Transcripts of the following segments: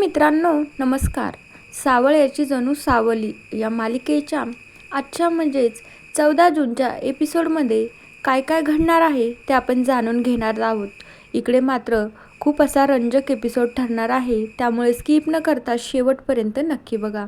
मित्रांनो नमस्कार. सावळ्याची जणू सावली या मालिकेच्या आजच्या म्हणजेच 14 जूनच्या एपिसोडमध्ये काय काय घडणार आहे ते आपण जाणून घेणार आहोत. इकडे मात्र खूप असा रंजक एपिसोड ठरणार आहे, त्यामुळे स्किप न करता शेवटपर्यंत नक्की बघा.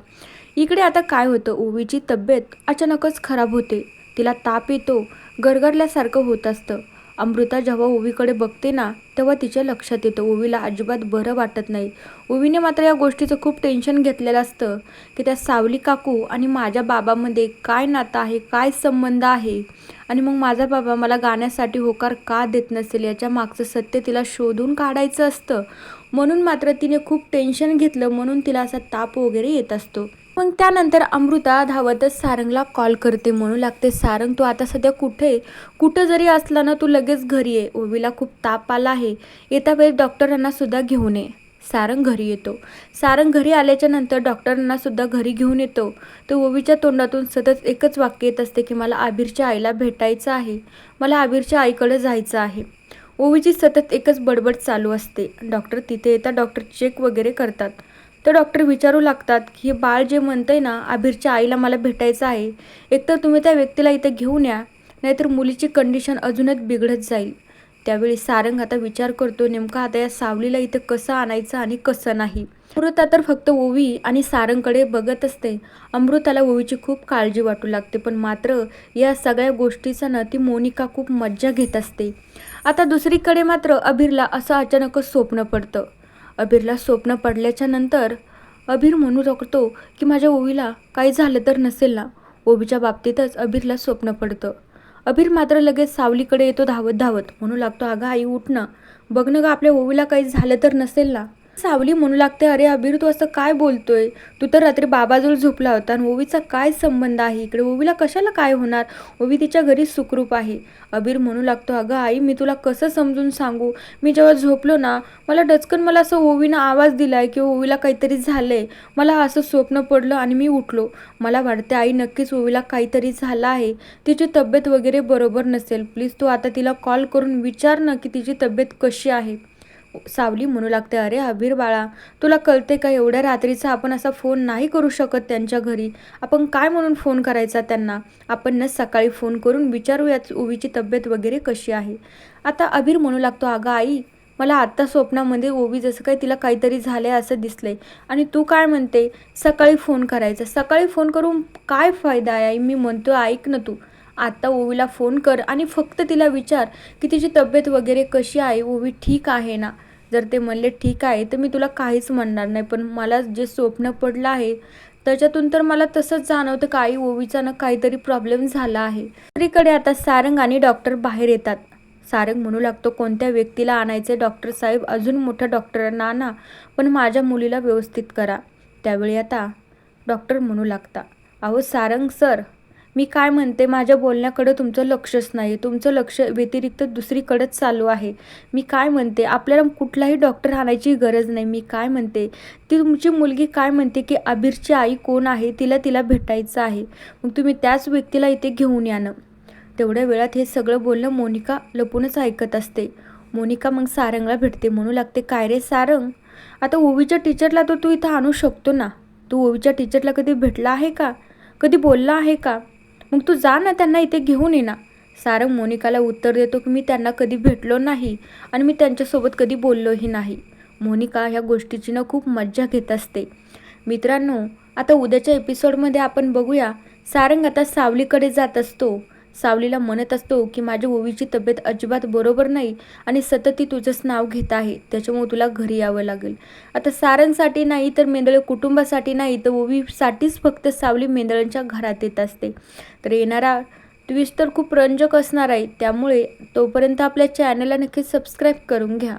इकडे आता काय होतं, ओवीची तब्येत अचानकच खराब होते. तिला ताप येतो, गरगरल्यासारखं होत असतं. अमृता जेव्हा ओवीकडे बघते ना तेव्हा तिच्या लक्षात येतं ओवीला अजिबात बरं वाटत नाही. ओवीने मात्र या गोष्टीचं खूप टेन्शन घेतलेलं असतं की त्या सावली काकू आणि माझ्या बाबामध्ये काय नातं आहे, काय संबंध आहे, आणि मग माझा बाबा मला गाण्यासाठी होकार का देत नसेल याच्या मागचं सत्य तिला शोधून काढायचं असतं. म्हणून मात्र तिने खूप टेन्शन घेतलं, म्हणून तिला असा ताप वगैरे येत असतो. मग त्यानंतर अमृता धावतच सारंगला कॉल करते, म्हणू लागते सारंग तू आता सध्या कुठं जरी असला ना तू लगेच घरी ये, ओवीला खूप ताप आला आहे, येता वेळी डॉक्टरांना सुद्धा घेऊन ये. सारंग घरी येतो. सारंग घरी आल्याच्या नंतर डॉक्टरांना सुद्धा घरी घेऊन येतो. तर ओवीच्या तोंडातून सतत एकच वाक्य येत असते की मला आबिरच्या आईला भेटायचं आहे, मला आबिरच्या आईकडे जायचं आहे. ओवीची सतत एकच बडबड चालू असते. डॉक्टर तिथे येतात, डॉक्टर चेक वगैरे करतात. तर डॉक्टर विचारू लागतात की हे बाळ जे म्हणतंय ना आबिरच्या आईला मला भेटायचं आहे, एकतर तुम्ही त्या व्यक्तीला इथे घेऊन या, नाहीतर मुलीची कंडिशन अजूनच बिघडत जाईल. त्यावेळी सारंग आता विचार करतो नेमका आता या सावलीला इथे कसं आणायचं आणि कसं नाही. अमृता तर फक्त ओवी आणि सारंगकडे बघत असते. अमृताला ओवीची खूप काळजी वाटू लागते, पण मात्र या सगळ्या गोष्टीचा ना ती मोनिका खूप मज्जा घेत असते. आता दुसरीकडे मात्र अभिरला असं अचानकच स्वप्न पडतं. अभिरला स्वप्न पडल्याच्या नंतर अभिर म्हणू लागतो की माझ्या ओवीला काही झालं तर नसेल ना. ओवीच्या बाबतीतच अभिरला स्वप्न पडतं. अभिर मात्र लगेच सावलीकडे येतो धावत धावत, म्हणू लागतो अगं आई उठ ना, बघ ना गं आपल्या ओवीला काही झालं तर नसेल ना. सावली म्हणू लागते अरे अभिर तू असं काय बोलतोय, तू तर रात्री बाबाजवळ झोपला होता आणि ओवीचा काय संबंध आहे इकडे, ओवीला कशाला काय होणार, ओवी तिच्या घरी सुखरूप आहे. अभिर म्हणू लागतो अगं आई मी तुला कसं समजून सांगू, मी जेव्हा झोपलो ना मला डचकन मला असं ओवीनं आवाज दिलाय की ओवीला काहीतरी झालंय, मला असं स्वप्न पडलं आणि मी उठलो, मला वाटते आई नक्कीच ओवीला काहीतरी झालं आहे, तिची तब्येत वगैरे बरोबर नसेल, प्लीज तू आता तिला कॉल करून विचार ना की तिची तब्येत कशी आहे. सावली म्हणू लागते अरे अभिर बाळा तुला कळते का, एवढ्या रात्रीचा आपण असा फोन नाही करू शकत त्यांच्या घरी, आपण काय म्हणून फोन करायचा त्यांना, आपण न सकाळी फोन करून विचारूयात ओवीची तब्येत वगैरे कशी आहे. आता अभिर म्हणू लागतो अगं आई मला आत्ता स्वप्नामध्ये ओवी जसं काही तिला काहीतरी झालं आहे असं दिसलंय, आणि तू काय म्हणते सकाळी फोन करायचा, सकाळी फोन करून काय फायदा आहे आई, मी म्हणतो ऐक ना तू आता ओवीला फोन कर आणि फक्त तिला विचार की तिची तब्येत वगैरे कशी आहे, ओवी ठीक आहे ना. जर ते म्हणले ठीक आहे तर मी तुला काहीच म्हणणार नाही, पण मला जे स्वप्न पडलं आहे त्याच्यातून तर मला तसंच जाणवतं का आई ओवीचा ना काहीतरी प्रॉब्लेम झाला आहे. दुसरीकडे आता सारंग आणि डॉक्टर बाहेर येतात. सारंग म्हणू लागतो कोणत्या व्यक्तीला आणायचे डॉक्टर साहेब, अजून मोठ्या डॉक्टरांना आणा, पण माझ्या मुलीला व्यवस्थित करा. त्यावेळी आता डॉक्टर म्हणू लागता अहो सारंग सर मी काय म्हणते, माझ्या बोलण्याकडे तुमचं लक्षच नाही, तुमचं लक्ष व्यतिरिक्त दुसरीकडेच चालू आहे. मी काय म्हणते आपल्याला कुठलाही डॉक्टर आणायची गरज नाही. मी काय म्हणते ती तुमची मुलगी काय म्हणते की अभिरची आई कोण आहे, तिला भेटायचं आहे, मग तुम्ही त्याच व्यक्तीला इथे घेऊन या ना. तेवढ्या वेळात हे सगळं बोलणं मोनिका लपूनच ऐकत असते. मोनिका मग सारंगला भेटते, म्हणू लागते काय रे सारंग आता ओवीच्या टीचरला तर तू इथं आणू शकतो ना, तू ओवीच्या टीचरला कधी भेटला आहे का, कधी बोलला आहे का, मग तू जा ना त्यांना इथे घेऊन ये ना. सारंग मोनिकाला उत्तर देतो की मी त्यांना कधी भेटलो नाही आणि मी त्यांच्यासोबत कधी बोललोही नाही. मोनिका ह्या गोष्टीची ना खूप मज्जा घेत असते. मित्रांनो आता उद्याच्या एपिसोडमध्ये आपण बघूया सारंग आता सावलीकडे जात असतो. सावलीला म्हणत असतो की माझ्या ओवीची तब्येत अजिबात बरोबर नाही आणि सतत ती तुझंच नाव घेत आहे, त्याच्यामुळे तुला घरी यावं लागेल. आता सारंगसाठी नाही तर मेंदळे कुटुंबासाठी नाही तर ओवीसाठीच फक्त सावली मेंदळ्यांच्या घरात येत असते. तर येणारा ट्विस्ट तर खूप रंजक असणार आहे, त्यामुळे तोपर्यंत आपल्या चॅनलला नक्की सबस्क्राईब करून घ्या.